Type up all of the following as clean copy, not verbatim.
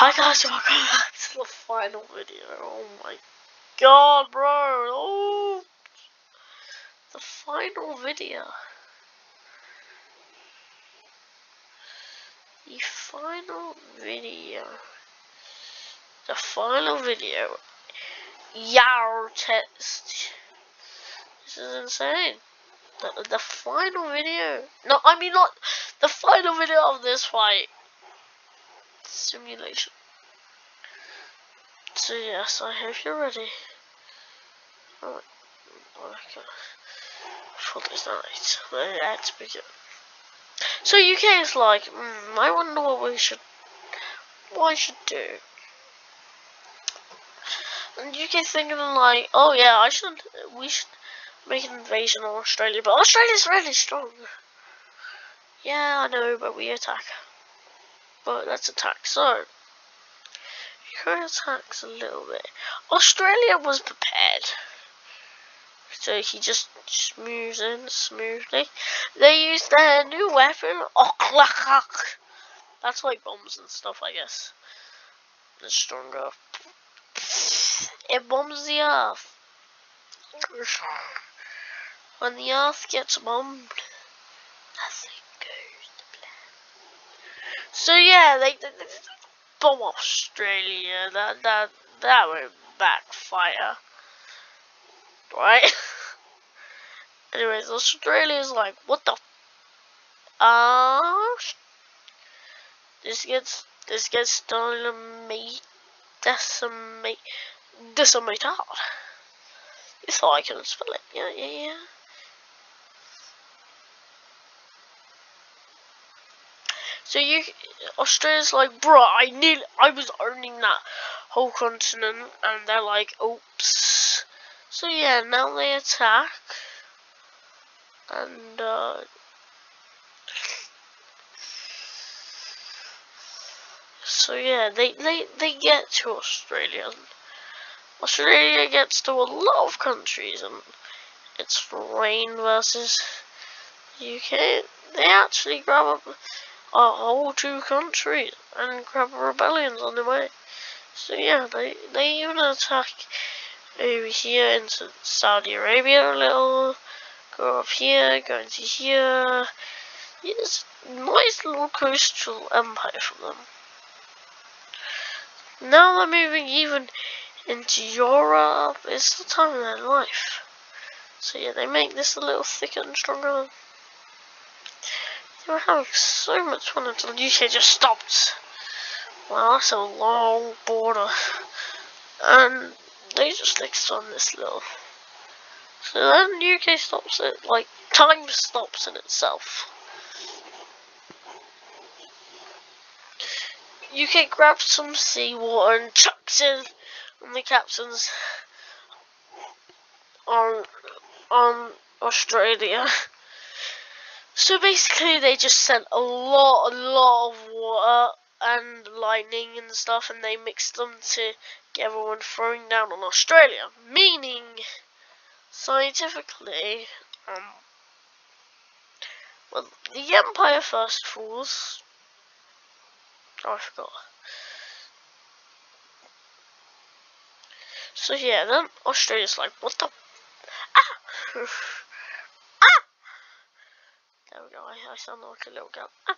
Hi guys, welcome back to the final video. Oh my god, bro. Oh, the final video. The final video. The final video. Yar test. This is insane. The final video. No, I mean not the final video of this fight. Simulation. So yes, I hope you're ready. Oh, okay. Football's night. Let's begin. So UK is like, I wonder what I should do. And UK thinking like, oh yeah, we should make an invasion on Australia, but Australia's really strong. Yeah, I know, but we attack. But let's attack. So UK attacks a little bit. Australia was prepared. So he just moves in smoothly. They use their new weapon, that's like bombs and stuff, I guess. It's stronger. It bombs the earth. When the earth gets bombed, nothing goes to plan. So yeah, they bomb Australia. That won't backfire, right? Anyways, Australia's like, what the? This gets decimated. You thought I couldn't spell it? Yeah. So Australia's like, bro, I was owning that whole continent, and they're like, oops. So yeah, now they attack, and so yeah, they get to Australia. Australia gets to a lot of countries, and it's Rain versus UK. They actually grab up a whole two countries and grab rebellions on the way. So yeah, they even attack over here into Saudi Arabia a little, go up here, go into here. It's a nice little coastal empire for them. Now they're moving even into Europe. It's the time of their life. So yeah, they make this a little thicker and stronger. They were having so much fun until the UK just stopped. Wow, that's a long border. And they just extend this little. So then the UK stops it, like time stops in itself. UK grabs some seawater and chucks it on the captains on Australia. So basically they just sent a lot of water and lightning and stuff, and they mixed them together when throwing down on Australia. Meaning, scientifically, well, the Empire first falls. Oh, I forgot. So yeah, then Australia's like, what the? Ah! Ah! There we go, I sound like a little girl. Ah!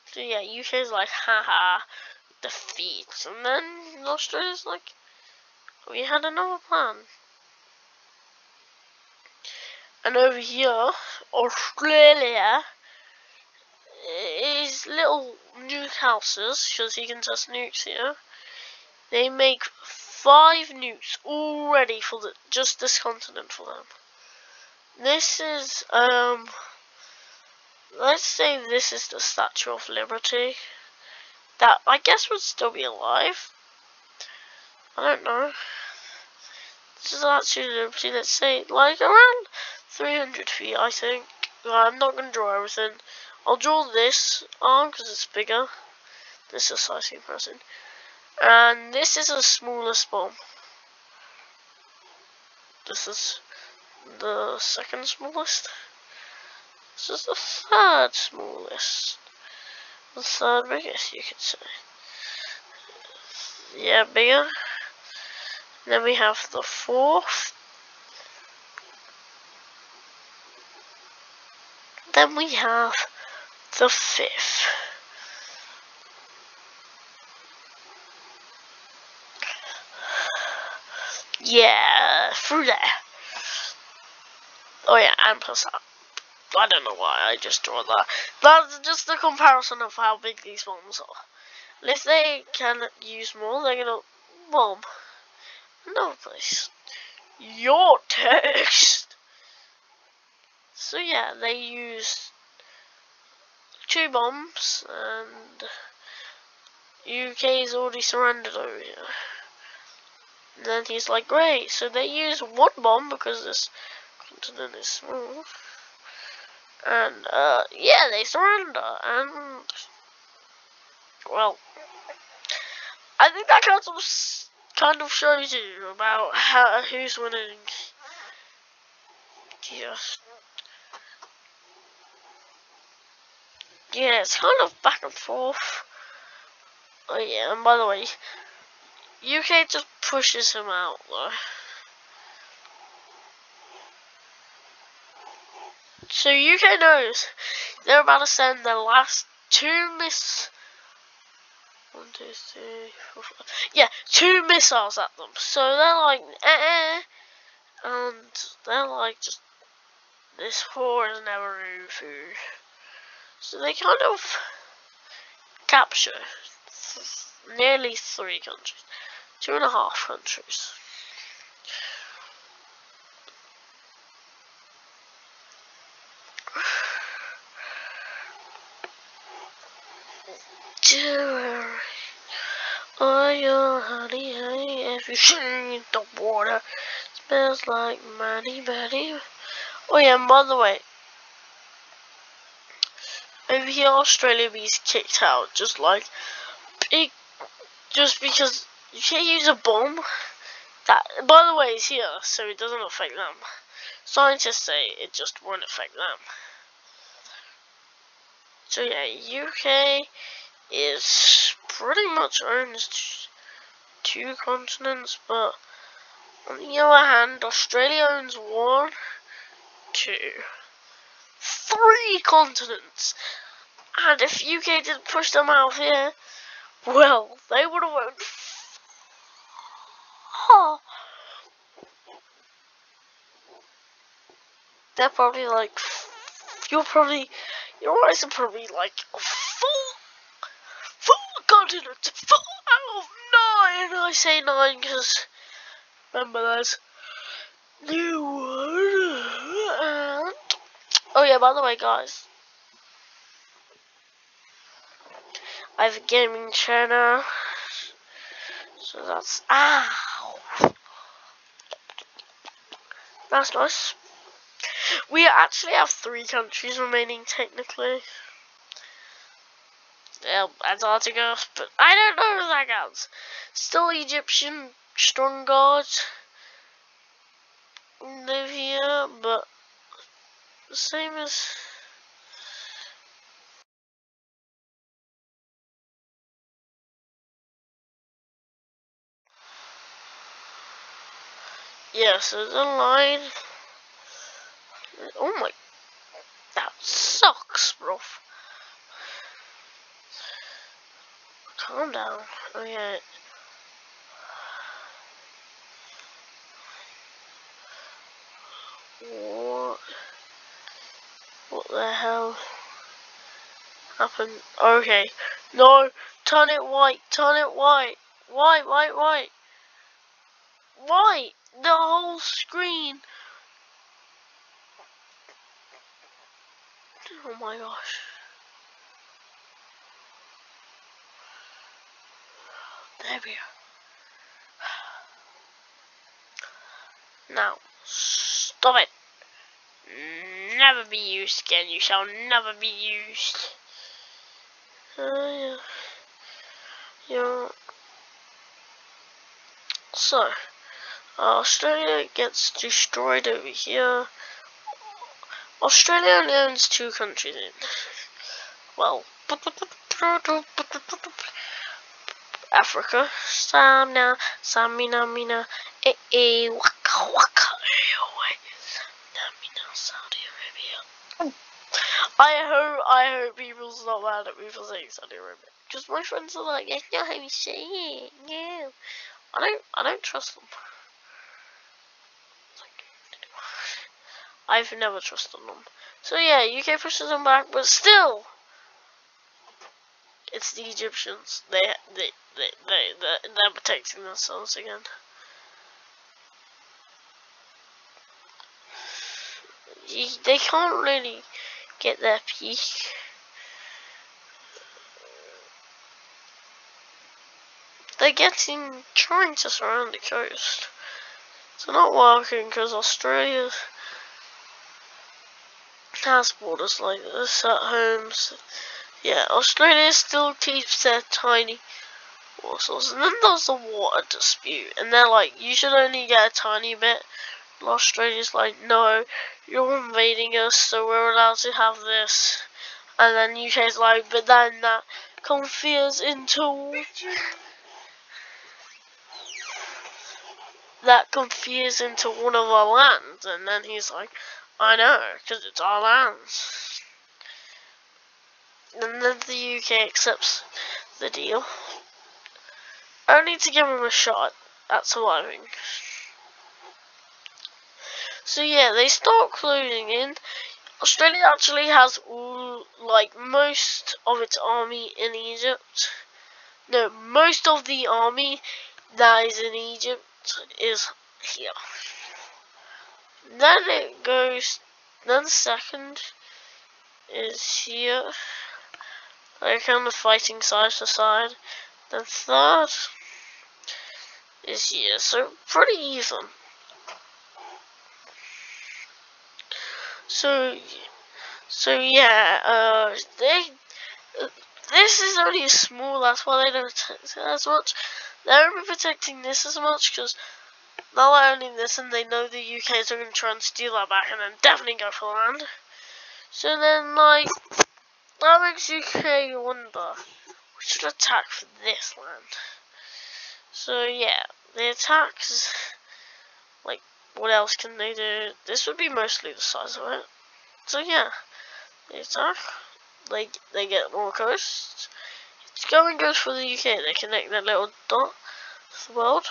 So yeah, UK's like, haha, defeat. And then Australia's like, we had another plan. And over here, Australia is little nuke houses, because you can test nukes here. They make 5 nukes already for just this continent for them. This is, let's say this is the Statue of Liberty. That, I guess, would still be alive. I don't know. This is actually Liberty, let's say, like, around 300 feet, I think. I'm not going to draw everything. I'll draw this arm, because it's bigger. This is sightseeing person. And this is the smallest bomb. This is the second smallest. This is the third smallest. The third biggest, you could say. Yeah, bigger. Then we have the fourth. Then we have the fifth. Yeah, through there. Oh yeah, and plus that. I don't know why I just draw that. That's just a comparison of how big these bombs are. And if they can use more, they're gonna bomb another place. Your text. So yeah, they use 2 bombs, and UK's already surrendered over here. And then he's like, great, so they use 1 bomb because this continent is small. And yeah, they surrender, and well, I think that kind of shows you about who's winning. Yeah, it's kind of back and forth. Oh yeah, and by the way, UK just pushes him out though. So UK knows they're about to send their last 2 1, 2, 3, 4, 5. Yeah, 2 missiles at them. So they're like, and they're like, just this war is never over. So they kind of capture nearly 3 countries, 2.5 countries. Oh, your honey, honey, if you sing the water, smells like money, buddy. Oh yeah, and by the way, over here Australia bees kicked out, just because you can't use a bomb. That, by the way, is here, so it doesn't affect them. Scientists say it just won't affect them. So yeah, UK is pretty much owns 2 continents, but on the other hand, Australia owns 1, 2, 3 continents. And if UK didn't push them out here, well, they would have owned 4. They're probably like, your eyes are probably like 4 continents, 4 out of 9. I say 9 because remember there's new one. And oh yeah, by the way, guys, I have a gaming channel, so that's that's nice. We actually have 3 countries remaining technically. Antarctica, but I don't know if that counts. Still Egyptian strong guards live here, but the same as yeah, so the line. Oh my, that sucks, bro. Calm down. Okay. What the hell happened? Okay. No, turn it white, turn it white. White, white, white. White! The whole screen. Oh my gosh. There we are. Now, stop it. Never be used again. You shall never be used. Yeah. So, Australia gets destroyed over here. Australia only owns 2 countries in. Well, Africa. Samina, Samina, Mina, Waka Waka, Namina, Saudi Arabia. I hope people's not mad at me for saying Saudi Arabia, because my friends are like, "It's not how you say it." Yeah, I don't trust them. I've never trusted them. So yeah, UK pushes them back, but still, it's the Egyptians. They're protecting themselves again. They can't really get their peak. They're trying to surround the coast. It's not working because Australia has borders like this at home. So yeah, Australia still keeps their tiny water sources. And then there's the water dispute. And they're like, you should only get a tiny bit. And Australia's like, no, you're invading us, so we're allowed to have this. And then UK's like, but then that confers into one of our lands. And then he's like, I know, because it's our lands. And then the UK accepts the deal, only to give him a shot at surviving. So yeah, they start closing in. Australia actually has most of its army in Egypt. No, most of the army that is in Egypt is here. Then it goes. Then second is here. They're kind of fighting side to side. Then third is here. So pretty even. So yeah, this is only small, that's why they don't protect it as much. They're only protecting this as much because now they're owning this and they know the UK's are going to try and steal that back and then definitely go for land. So then, that makes UK wonder, we should attack for this land. So yeah, the attacks, what else can they do? This would be mostly the size of it. So yeah, they attack. They get more coast. It's goes for the UK. They connect that little dot to the world.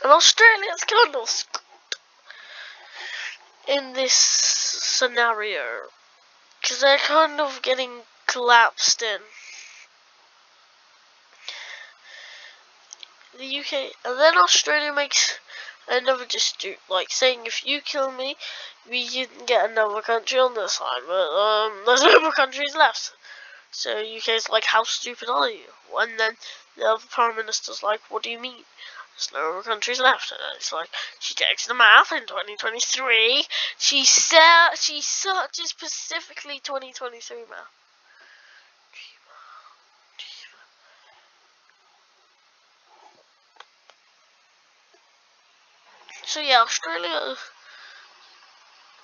And Australia's kind of screwed in this scenario because they're kind of getting collapsed in. The UK, and then Australia makes another dispute, saying if you kill me, we can get another country on this side, but there's no more countries left. So UK's like, how stupid are you? And then the other Prime Minister's like, what do you mean? There's no more countries left. And it's like, she takes the map in 2023. She searches specifically 2023 map. So yeah, Australia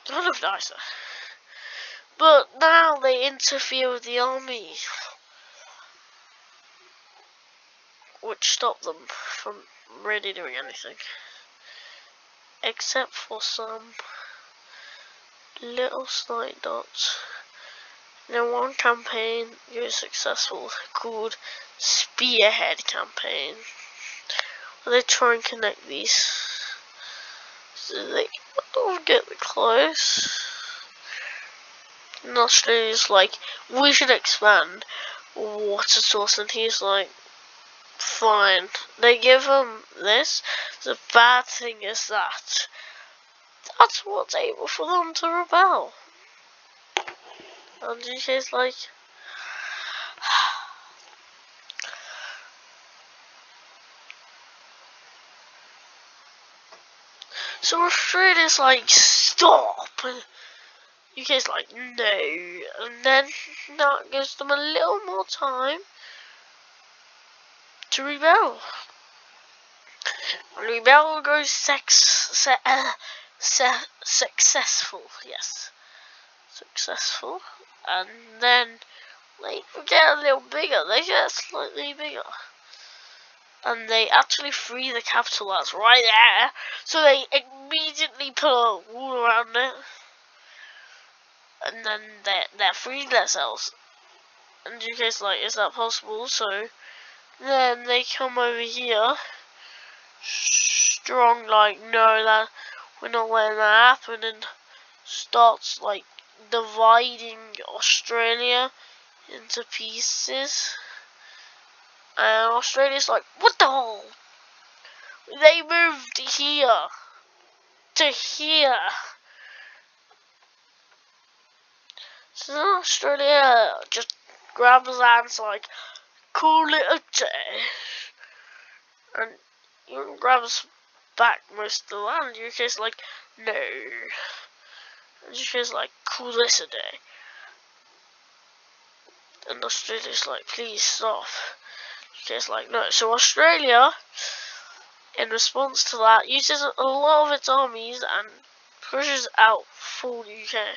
kind of nicer. But now they interfere with the army, which stopped them from really doing anything. Except for some little slight dots. Then one campaign was successful called Spearhead Campaign, where they try and connect these. So they don't get close. And Australia's like, we should expand water source, and he's like, fine. They give him this. The bad thing is that's what's able for them to rebel. And UK's like, so Australia's like, stop. UK's like, no. And then that gives them a little more time to rebel. Rebel goes successful, yes, successful, and then they get a little bigger, they get slightly bigger, and they actually free the capital that's right there, so they immediately put a wall around it, and then they're freeing themselves, and you guys like, is that possible? So then they come over here, strong, like, no, that we're not letting that happen, and starts like dividing Australia into pieces. And Australia's like, what the hell? They moved here to here. So then Australia just grabs his hands like, call it a day. And even grabs back most of the land. UK's like, no. And UK's like, call this a day. And Australia's like, please stop. UK's like, no. So Australia, in response to that, uses a lot of its armies and pushes out full UK.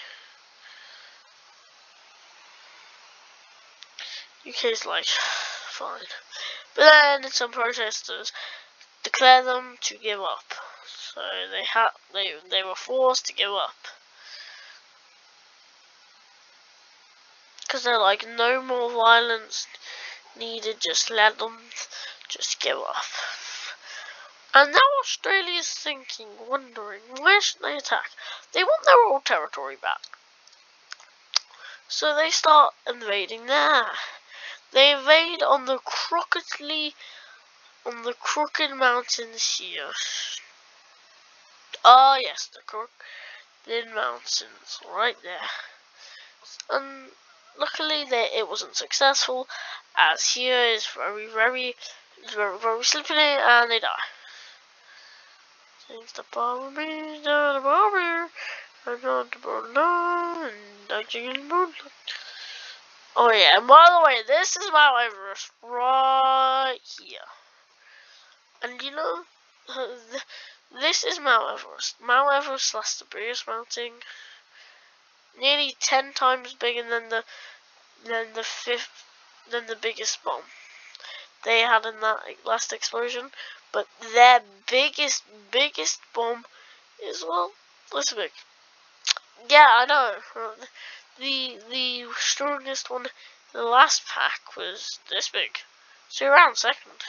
UK's like, fine. But then some protesters declare them to give up. So they were forced to give up. Because they're like, no more violence needed, just let them just give up. And now Australia's thinking, wondering, where should they attack? They want their old territory back. So they start invading there. They invade on the Crooked Mountains here. Ah, yes, the Crooked Mountains, right there. And luckily, it wasn't successful, as here is very slippery, and they die. Seems the barber, I'm not the barber, and I can move. Oh yeah, and by the way, this is Mount Everest right here. And you know, this is Mount Everest. Mount Everest, that's the biggest mountain. Nearly 10 times bigger than the biggest bomb they had in that last explosion. But their biggest bomb is, well, this big. Yeah, I know. The strongest one in the last pack was this big. So around second.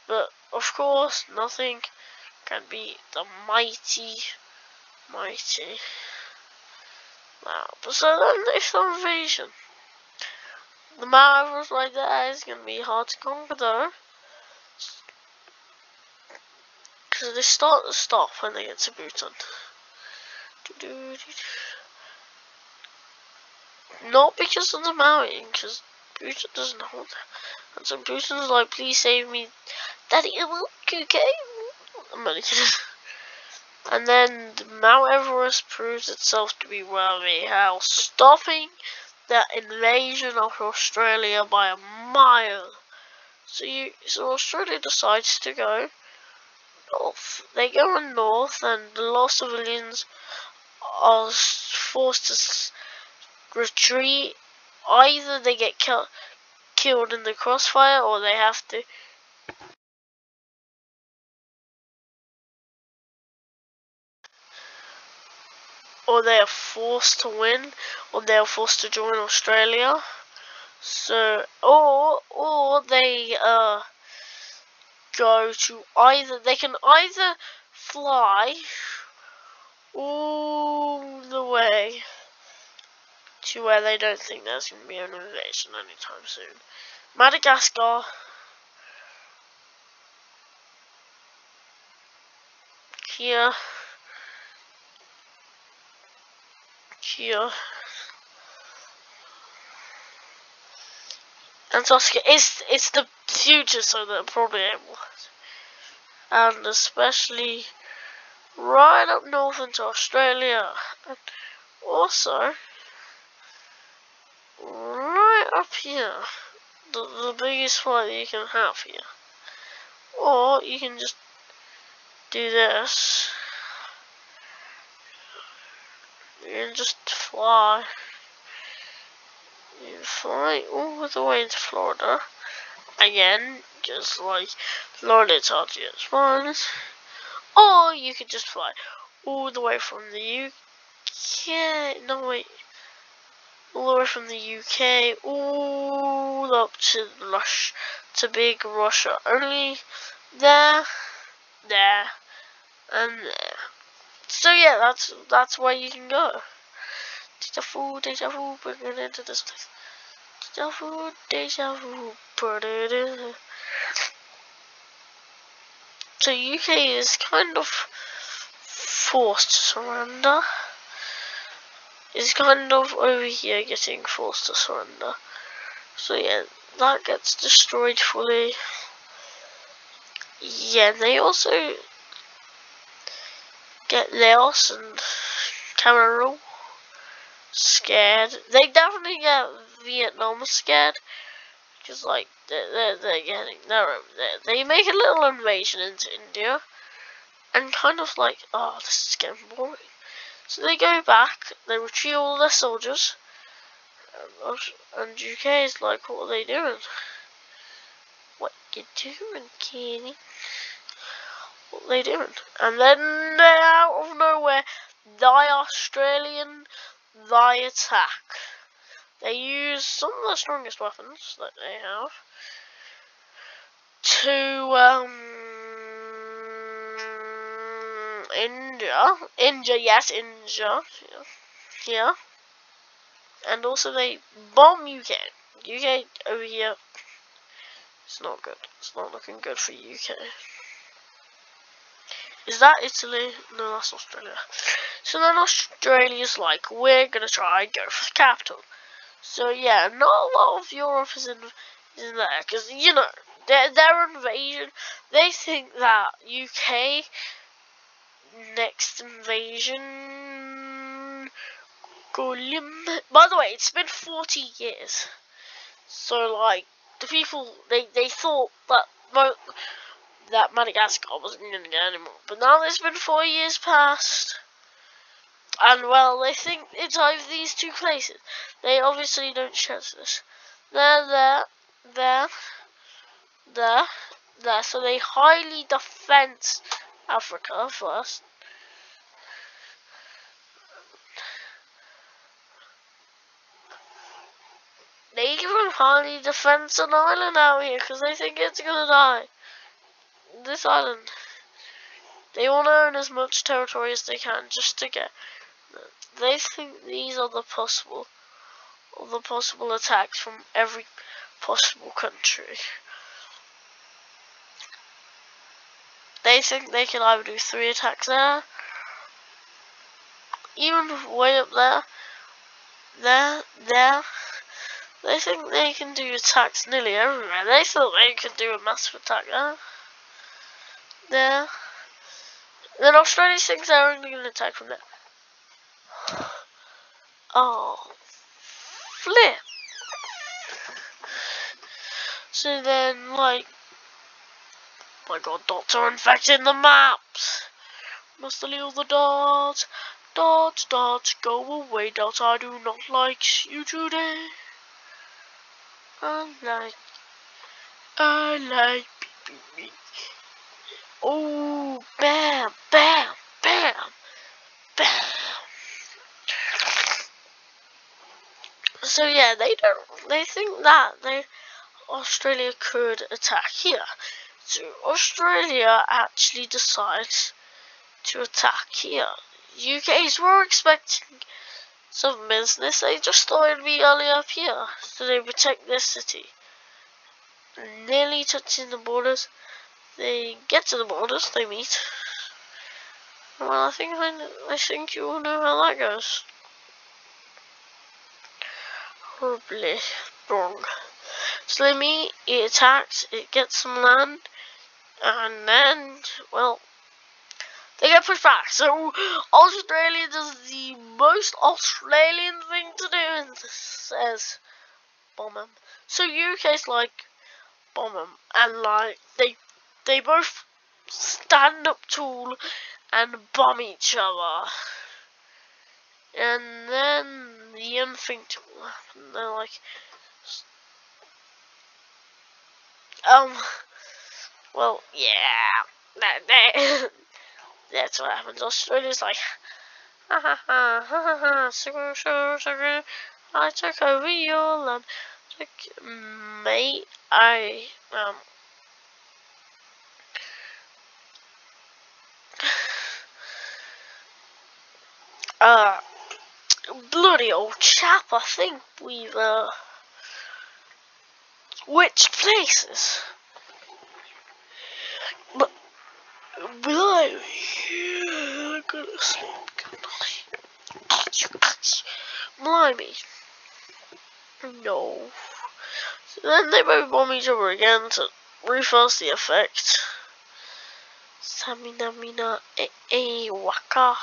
But of course, nothing can beat the mighty. Wow. So then they start invasion. The Mount Everest right there is gonna be hard to conquer though. Because they start to stop when they get to Bhutan. Not because of the mountain, because Bhutan doesn't hold that. And so Bhutan's like, please save me, Daddy, it will, okay? I'm only kidding. And then the Mount Everest proves itself to be worthy, how stopping the invasion of Australia by a mile. So Australia decides to go north. They go north, and the lost civilians are forced to retreat. Either they get killed in the crossfire, or they have to. Or they are forced to win, or they are forced to join Australia. So, or they go to they can either fly all the way to where they don't think there's going to be an invasion anytime soon. Madagascar, here, Antarctica. It's the future, so they're probably able. And especially right up north into Australia. And also, right up here, the biggest flight that you can have here. Or you can just do this. can just fly. You fly all the way to Florida. Again, just like Florida taught you as fun. Or you could just fly all the way from the UK. No, wait. All the way from the UK, all up to big Russia. Only there, and there. So yeah, that's where you can go. Deja vu, bring it into this place. Deja vu, put it in. So UK is kind of forced to surrender. Is kind of over here getting forced to surrender. So yeah, that gets destroyed fully. Yeah, they also get Laos and Cameroon scared. They definitely get Vietnam scared. Because like they're getting over there. They make a little invasion into India. And kind of like, oh, this is getting boring. So they go back, they retrieve all their soldiers, and UK is like, what are they doing? What you doing, Kenny? What are they doing? And then out of nowhere, thy Australian, thy attack. They use some of the strongest weapons that they have to India, yes, India, yeah. And also they bomb UK. UK over here. It's not good. It's not looking good for UK. Is that Italy? No, that's Australia. So then Australia's like, we're gonna try and go for the capital. So yeah, not a lot of Europe is in there, because you know their invasion. They think that UK next invasion. By the way, it's been 40 years. So like the people they thought that Madagascar wasn't gonna get anymore, but now there's been 4 years past. And well, they think it's either these two places. They obviously don't stress this. There. So they highly defense Africa first. They even highly defense an island out here because they think it's gonna die. This island. They want to own as much territory as they can just to get. They think these are the possible attacks from every possible country. They think they can either do 3 attacks there, even way up there. They think they can do attacks nearly everywhere. They thought they could do a massive attack there. Then Australia thinks they're only going to attack from there. Oh, flip. So then, like, my god, dots are infecting the maps. Must delete the dots. Dots, go away, dots. I do not like you today. I like beep. Oh, bam. So yeah, they think that Australia could attack here. So Australia actually decides to attack here. UK's were expecting some business. They just thought it'd be early up here, so they protect this city. Nearly touching the borders. They get to the borders. They meet. Well, I think you all know how that goes. Horribly wrong. So they meet. It attacks. It gets some land, and then well. They get pushed back, so Australia does the most Australian thing to do and says, bomb them. So UK's like, bomb them, and like, they both stand up tall and bomb each other. And then the unthinkable happened. They're like, well, yeah, that's what happens. Australia's like, ha ha ha ha ha ha, so I took over your land. Like, mate, uh, bloody old chap, I think we've, which places? But, blimey, I'm gonna sleep, good night. Blimey. No. So then they both bomb each other again to reverse the effect. Samina mina waka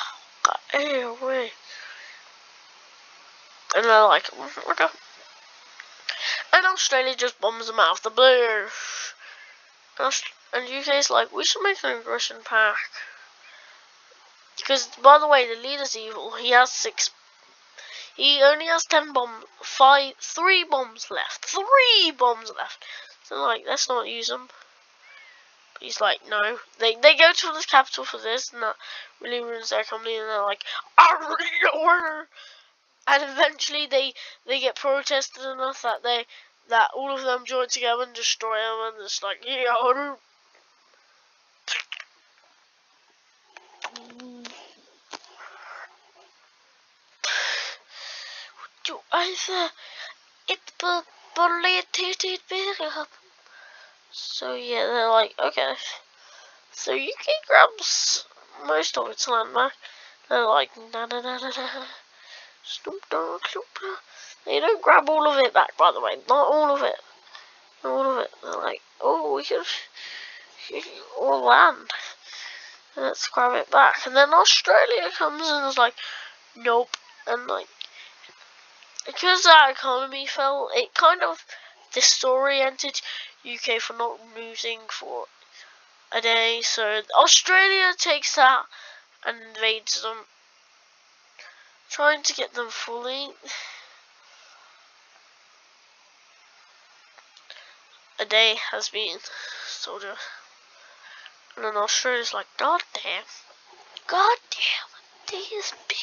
way. And they're like, okay. And Australia just bombs them out of the blue. And UK's like, we should make an aggression pack. Because, by the way, the leader's evil. He has 6. He only has 10 bombs. 3 bombs left. 3 bombs left. So, like, let's not use them. But he's like, no. They go to the capital for this, and that really ruins their company. And they're like, and eventually they get protested enough that all of them join together and destroy them, and it's like, yeah. Do either it belated better. So yeah, they're like, okay. So UK grabs most of its land back. They're like, na na na na na. Snoop Dogg, Snoop Dogg. They don't grab all of it back, by the way. Not all of it. Not all of it. They're like, oh, we can all land. Let's grab it back. And then Australia comes and is like, nope. And like, because our economy fell, it kind of disoriented UK for not losing for a day. So Australia takes that and invades them, trying to get them fully. A day has been, soldier. And then Australia's like, God damn, a day has been.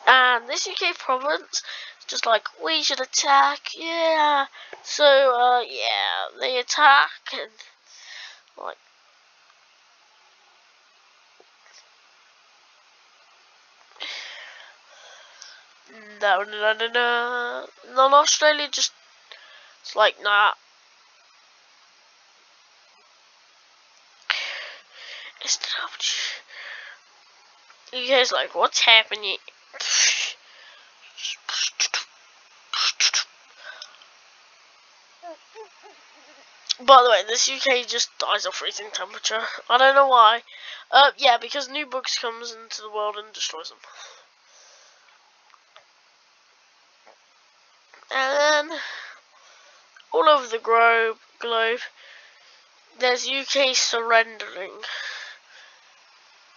And this UK province is just like, we should attack, yeah. So, yeah, they attack and, like, no. Then Australia just, it's like, nah. It's not. You guys like, what's happening? By the way, this UK just dies of freezing temperature. I don't know why. Yeah, because new books comes into the world and destroys them. And then, all over the globe, there's UK surrendering.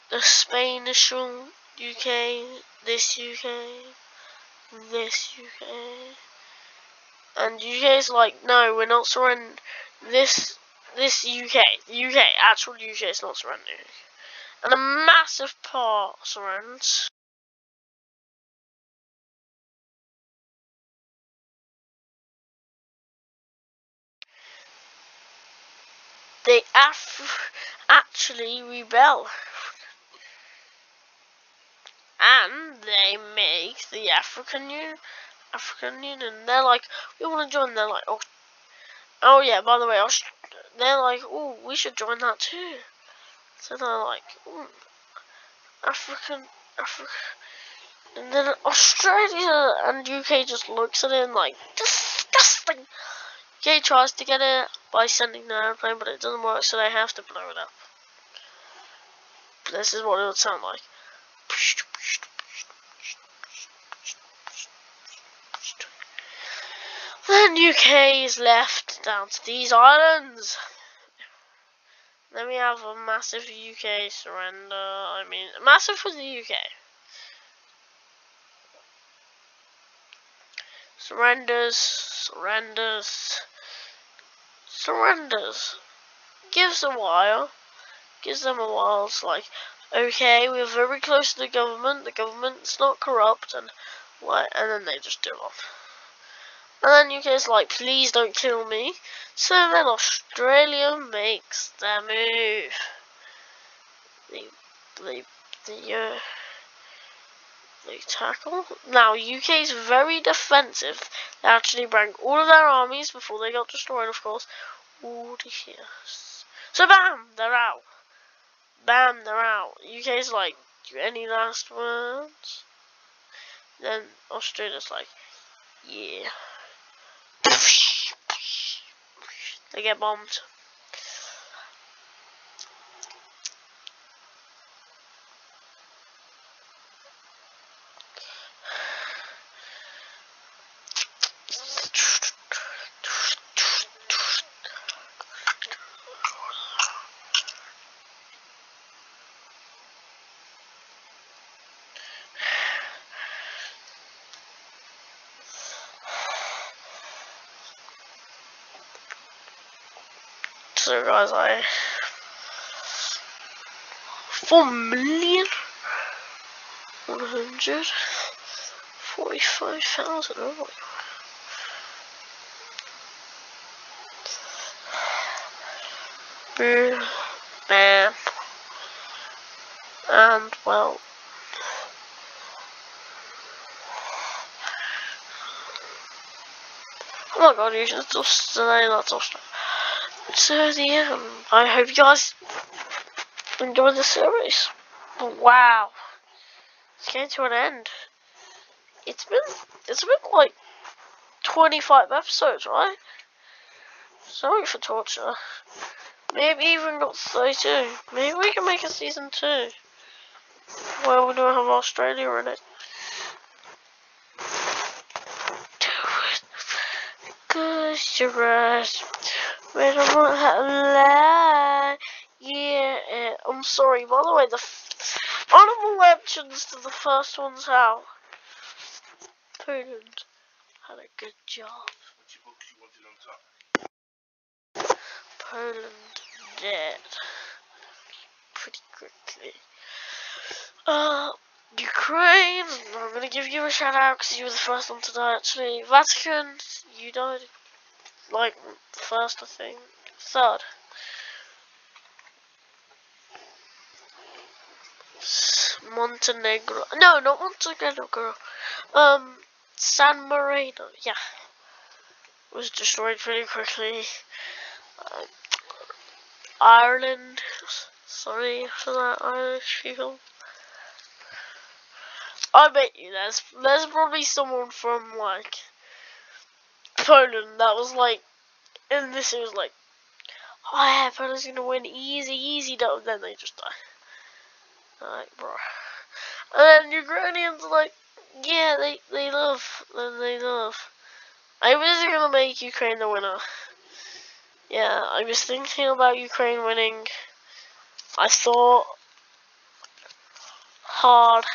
The Spanish UK, this UK, this UK. And UK's like, no, we're not surrendering. This UK, actual UK is not surrendering. And a massive part surrenders. They actually rebel. And they make the African Union. They're like, we want to join. They're like, oh yeah, by the way, they're like, oh, we should join that too. So they're like, Africa. And then Australia and UK just looks at it and like, disgusting. UK tries to get it by sending the airplane, but it doesn't work, so they have to blow it up. This is what it would sound like. Then UK is left down to these islands. Then we have a massive UK surrender. I mean, massive for the UK. Surrenders. Gives them a while. It's like, okay, we're very close to the government's not corrupt, and then they just do it. And then UK's like, please don't kill me. So then Australia makes their move. They tackle. Now UK's very defensive. They actually bring all of their armies before they got destroyed, of course, all to here. So bam, they're out. UK's like, any last words? Then Australia's like, yeah. They get bombed. So guys, 4,145,000. Oh my. Boom, bam, and well. Oh my god, you should just say that's awesome. So yeah, I hope you guys enjoyed the series. Wow, it's getting to an end. It's been like 25 episodes, right? Sorry for torture. Maybe even got 32. Maybe we can make a season 2 where we don't have Australia in it. Cause you're right. We don't want to lie. Yeah, I'm sorry. By the way, the honorable mentions to the first one's out. Poland had a good job. Poland dead pretty quickly. Ukraine, I'm gonna give you a shout out because you were the first one to die actually. Vatican, you died like first, I think. Third. Montenegro. No, not Montenegro. San Marino. Yeah. Was destroyed pretty quickly. Ireland. Sorry for that, Irish people. I bet you there's probably someone from like Poland that was like in this. It was like, oh yeah, Poland's gonna win easy. Don't. Then they just die. Like, bro. And then Ukrainians are like, yeah, they love. I was gonna make Ukraine the winner. Yeah, I was thinking about Ukraine winning. I thought hard.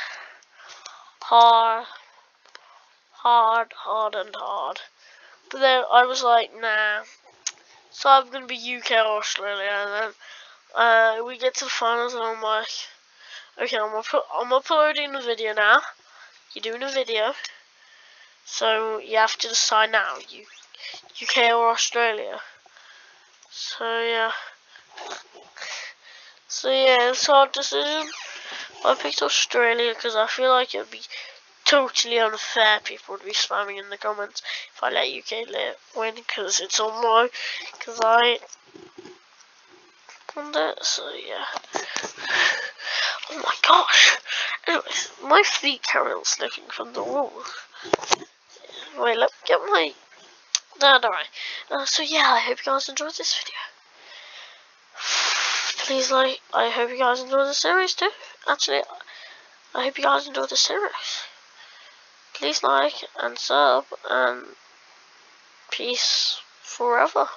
But then I was like, nah. So I'm gonna be UK or Australia, and then we get to the finals, and I'm like, okay, I'm uploading the video now. You're doing a video, so you have to decide now, UK or Australia. So yeah, it's a hard decision. I picked Australia because I feel like it would be totally unfair. People would be spamming in the comments if I let UK win because it's on my, because I won it. So yeah. Oh my gosh. Anyways, my feet carry on slipping from the wall. Wait, let me get my. No, don't worry. So yeah, I hope you guys enjoyed this video. Please like. I hope you guys enjoyed the series too. Actually, I hope you guys enjoyed the series. Please like and sub, and peace forever.